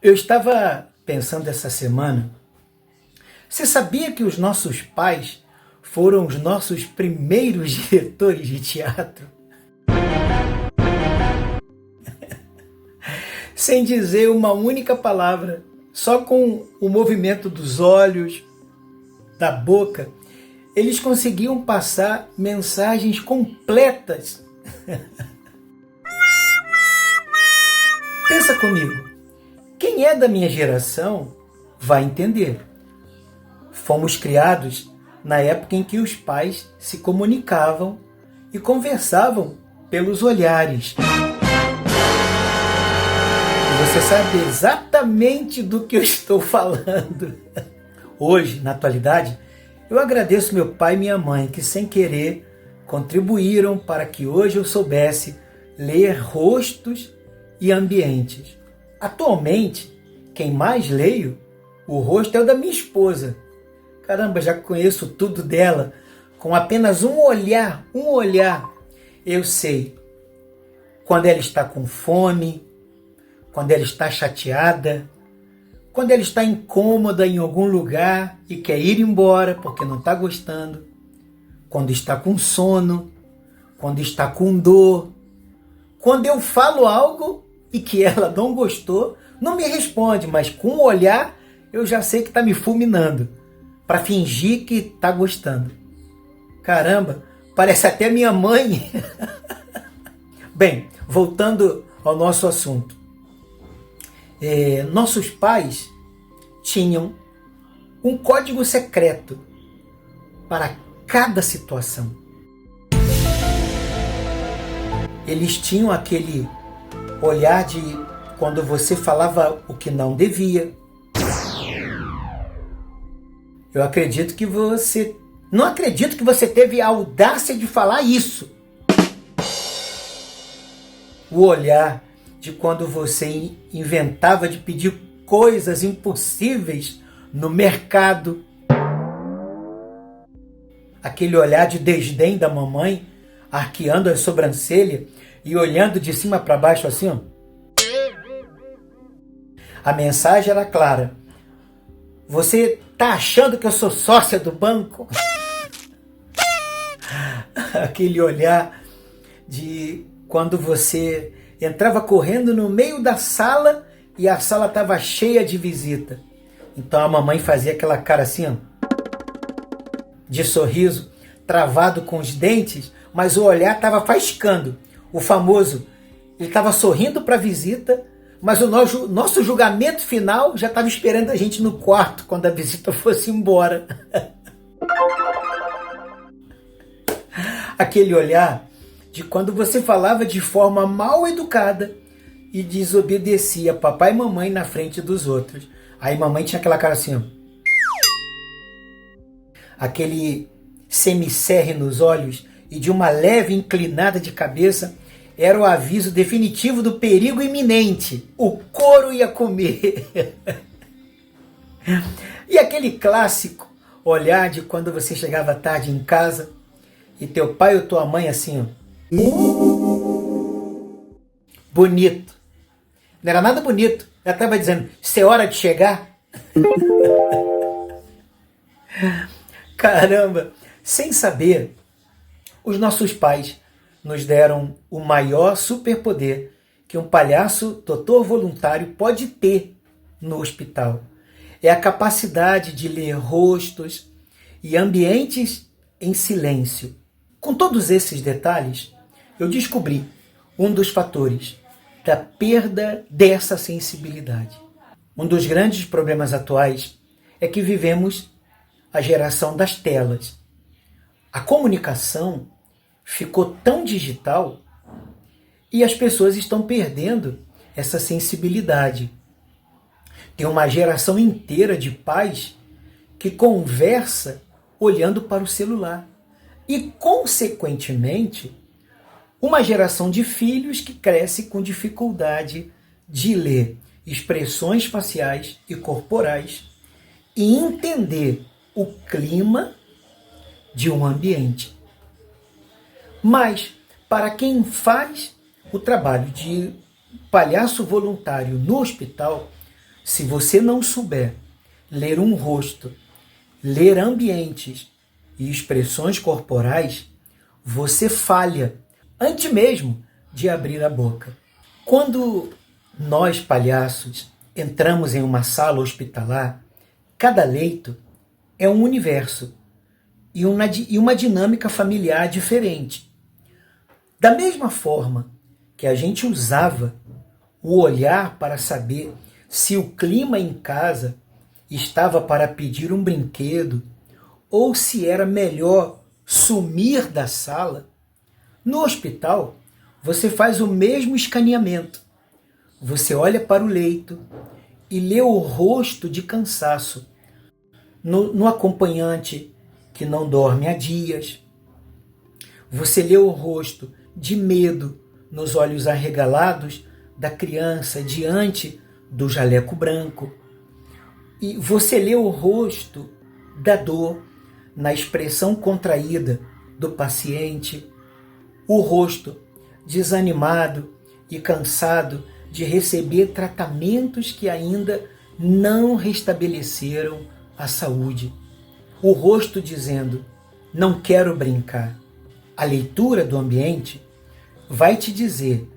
Eu estava pensando essa semana, você sabia que os nossos pais foram os nossos primeiros diretores de teatro? Sem dizer uma única palavra, só com o movimento dos olhos, da boca, eles conseguiam passar mensagens completas. Pensa comigo, quem é da minha geração vai entender. Fomos criados na época em que os pais se comunicavam e conversavam pelos olhares. E você sabe exatamente do que eu estou falando. Hoje, na atualidade, eu agradeço meu pai e minha mãe que, sem querer, contribuíram para que hoje eu soubesse ler rostos e ambientes. Atualmente, quem mais leio, o rosto é o da minha esposa. Caramba, já conheço tudo dela. Com apenas um olhar, eu sei quando ela está com fome, quando ela está chateada, quando ela está incômoda em algum lugar e quer ir embora porque não está gostando, quando está com sono, quando está com dor, quando eu falo algo e que ela não gostou, não me responde, mas com o olhar eu já sei que está me fulminando, para fingir que está gostando. Caramba, parece até minha mãe. Bem, voltando ao nosso assunto. Nossos pais tinham um código secreto para cada situação. Eles tinham aquele olhar de quando você falava o que não devia. Eu acredito que você... Não acredito que você teve a audácia de falar isso. O olhar de quando você inventava de pedir coisas impossíveis no mercado. Aquele olhar de desdém da mamãe, arqueando a sobrancelha e olhando de cima para baixo assim, ó. A mensagem era clara. Você tá achando que eu sou sócia do banco? Aquele olhar de quando você entrava correndo no meio da sala e a sala estava cheia de visita. Então a mamãe fazia aquela cara assim, ó, de sorriso, travado com os dentes, mas o olhar estava faiscando. O famoso, ele estava sorrindo para a visita, mas o nosso julgamento final já estava esperando a gente no quarto quando a visita fosse embora. Aquele olhar de quando você falava de forma mal educada e desobedecia papai e mamãe na frente dos outros. Aí mamãe tinha aquela cara assim, ó. Aquele semicerre nos olhos e de uma leve inclinada de cabeça era o aviso definitivo do perigo iminente. O couro ia comer. E aquele clássico olhar de quando você chegava tarde em casa e teu pai ou tua mãe assim, ó. Bonito. Não era nada bonito. Ela estava dizendo, isso é hora de chegar. Caramba, sem saber, os nossos pais nos deram o maior superpoder que um palhaço doutor voluntário pode ter no hospital. É a capacidade de ler rostos e ambientes em silêncio. Com todos esses detalhes, eu descobri um dos fatores da perda dessa sensibilidade. Um dos grandes problemas atuais é que vivemos a geração das telas. A comunicação ficou tão digital e as pessoas estão perdendo essa sensibilidade. Tem uma geração inteira de pais que conversa olhando para o celular e, consequentemente, uma geração de filhos que cresce com dificuldade de ler expressões faciais e corporais e entender o clima de um ambiente. Mas, para quem faz o trabalho de palhaço voluntário no hospital, Se você não souber ler um rosto, ler ambientes e expressões corporais, você falha antes mesmo de abrir a boca. Quando nós, palhaços, entramos em uma sala hospitalar, cada leito é um universo e uma dinâmica familiar diferente. Da mesma forma que a gente usava o olhar para saber se o clima em casa estava para pedir um brinquedo ou se era melhor sumir da sala, no hospital você faz o mesmo escaneamento. Você olha para o leito e lê o rosto de cansaço no acompanhante que não dorme há dias. Você lê o rosto de medo nos olhos arregalados da criança diante do jaleco branco. E você lê o rosto da dor na expressão contraída do paciente, o rosto desanimado e cansado de receber tratamentos que ainda não restabeleceram a saúde. O rosto dizendo, não quero brincar. A leitura do ambiente vai te dizer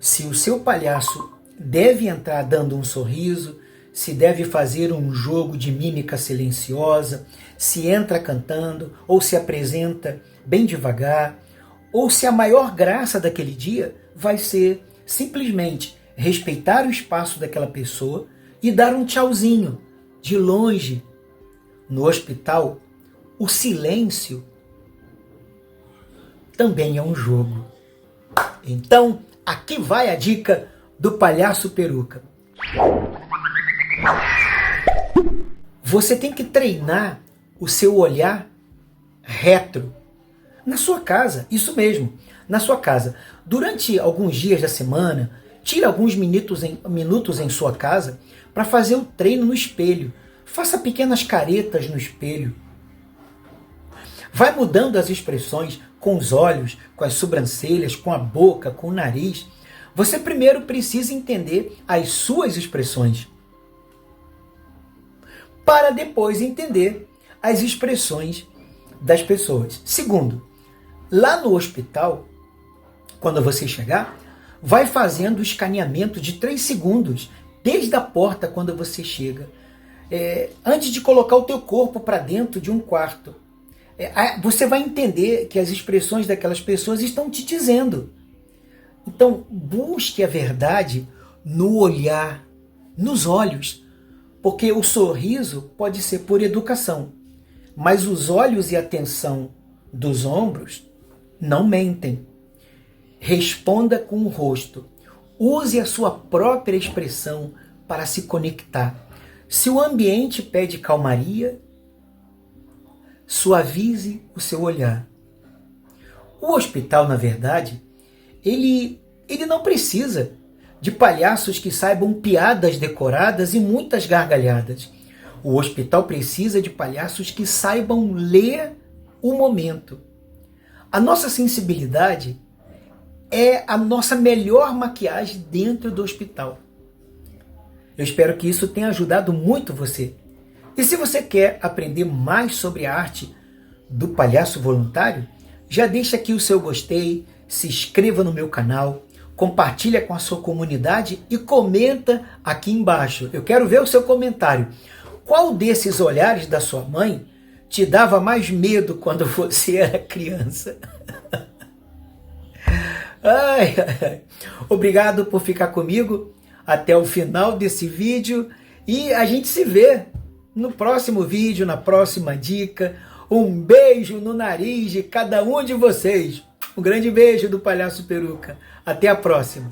se o seu palhaço deve entrar dando um sorriso, se deve fazer um jogo de mímica silenciosa, se entra cantando ou se apresenta bem devagar, ou se a maior graça daquele dia vai ser simplesmente respeitar o espaço daquela pessoa e dar um tchauzinho de longe. No hospital, o silêncio também é um jogo. Então, aqui vai a dica do Palhaço Peruca. Você tem que treinar o seu olhar retro na sua casa, isso mesmo, na sua casa. Durante alguns dias da semana, tire alguns minutos em sua casa para fazer o treino no espelho. Faça pequenas caretas no espelho. Vai mudando as expressões com os olhos, com as sobrancelhas, com a boca, com o nariz. Você primeiro precisa entender as suas expressões, para depois entender as expressões das pessoas. Segundo, lá no hospital, quando você chegar, vai fazendo o escaneamento de 3 segundos, desde a porta quando você chega, antes de colocar o teu corpo para dentro de um quarto. Você vai entender que as expressões daquelas pessoas estão te dizendo. Então, busque a verdade no olhar, nos olhos, porque o sorriso pode ser por educação, mas os olhos e a tensão dos ombros não mentem. Responda com o rosto. Use a sua própria expressão para se conectar. Se o ambiente pede calmaria, suavize o seu olhar. O hospital, na verdade, ele não precisa de palhaços que saibam piadas decoradas e muitas gargalhadas. O hospital precisa de palhaços que saibam ler o momento. A nossa sensibilidade é a nossa melhor maquiagem dentro do hospital. Eu espero que isso tenha ajudado muito você. E se você quer aprender mais sobre a arte do palhaço voluntário, já deixa aqui o seu gostei, se inscreva no meu canal, compartilha com a sua comunidade e comenta aqui embaixo. Eu quero ver o seu comentário. Qual desses olhares da sua mãe te dava mais medo quando você era criança? Ai, ai. Obrigado por ficar comigo até o final desse vídeo e a gente se vê no próximo vídeo, na próxima dica. Um beijo no nariz de cada um de vocês. Um grande beijo do Palhaço Peruca. Até a próxima.